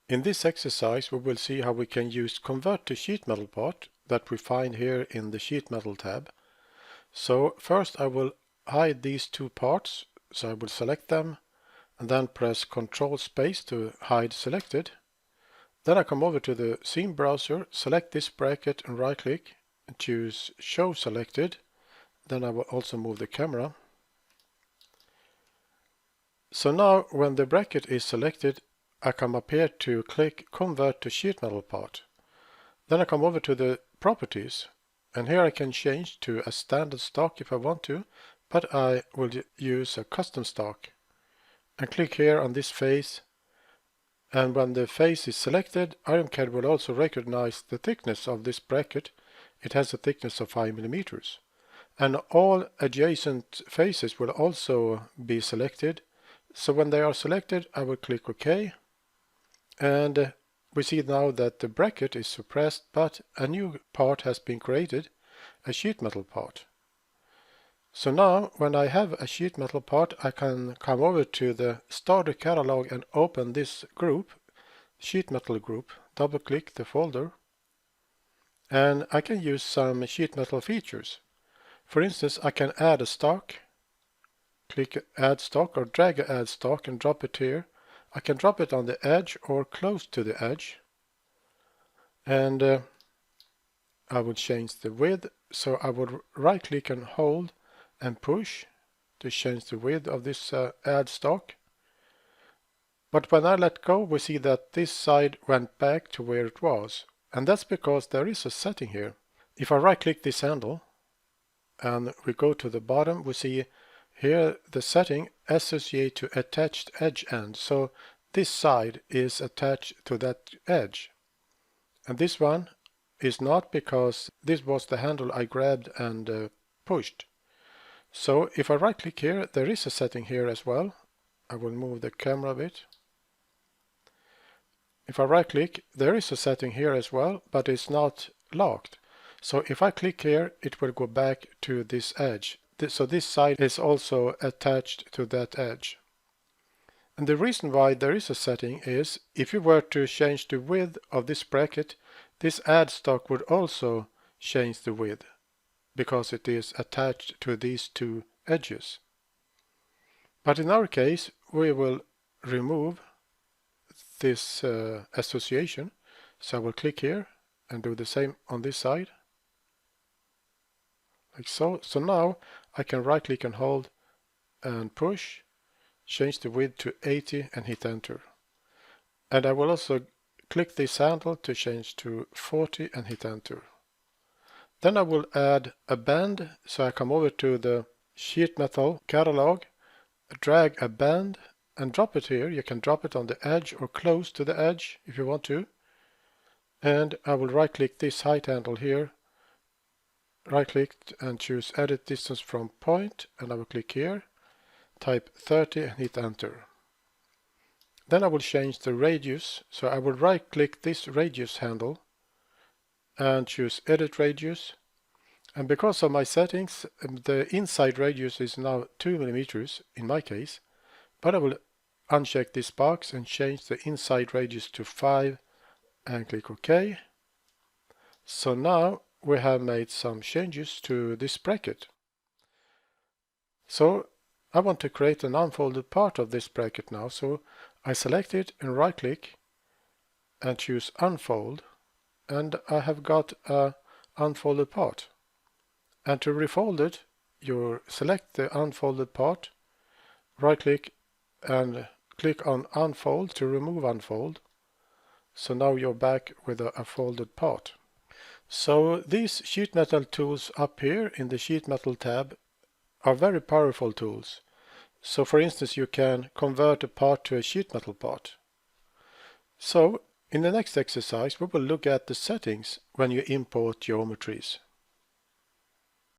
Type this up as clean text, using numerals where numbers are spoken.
In this exercise we will see how we can use Convert to Sheet Metal part that we find here in the Sheet Metal tab. So first I will hide these two parts, so I will select them and then press Ctrl space to hide selected. Then I come over to the scene browser, select this bracket and right click and choose Show Selected. Then I will also move the camera. So now when the bracket is selected, I come up here to click Convert to Sheet Metal part. Then I come over to the properties and here I can change to a standard stock if I want to, but I will use a custom stock. And click here on this face, and when the face is selected, IronCAD will also recognize the thickness of this bracket. It has a thickness of 5 mm. And all adjacent faces will also be selected. So when they are selected, I will click OK. And we see now that the bracket is suppressed, but a new part has been created, a sheet metal part. So now when I have a sheet metal part, I can come over to the starter catalog and open this group, sheet metal group, double click the folder, and I can use some sheet metal features. For instance, I can add a stock, click add stock or drag add stock and drop it here. I can drop it on the edge or close to the edge, and I will change the width. So I would right click and hold and push to change the width of this add stock. But when I let go, we see that this side went back to where it was, and that's because there is a setting here. If I right click this handle and we go to the bottom, we see here the setting associate to attached edge end. So this side is attached to that edge, and this one is not, because this was the handle I grabbed and pushed. So if I right click here, there is a setting here as well. I will move the camera a bit. If I right click, there is a setting here as well, but it's not locked. So if I click here, it will go back to this edge. So this side is also attached to that edge. And the reason why there is a setting is if you were to change the width of this bracket, this add stock would also change the width, because it is attached to these two edges. But in our case, we will remove this association. So I will click here and do the same on this side, like so. So now I can right click and hold and push, change the width to 80 and hit enter. And I will also click this handle to change to 40 and hit enter. Then I will add a band, so I come over to the sheet metal catalog, drag a band and drop it here. You can drop it on the edge or close to the edge if you want to. And I will right click this height handle here, right click and choose edit distance from point, and I will click here, type 30 and hit enter. Then I will change the radius, so I will right click this radius handle and choose edit radius, and because of my settings the inside radius is now 2 mm in my case, but I will uncheck this box and change the inside radius to 5 and click OK. So now we have made some changes to this bracket. So I want to create an unfolded part of this bracket now, so I select it and right click and choose unfold, and I have got a unfolded part. And to refold it, you select the unfolded part, right click and click on unfold to remove unfold. So now you're back with a folded part. So these sheet metal tools up here in the sheet metal tab are very powerful tools. So for instance, you can convert a part to a sheet metal part. So in the next exercise we will look at the settings when you import geometries.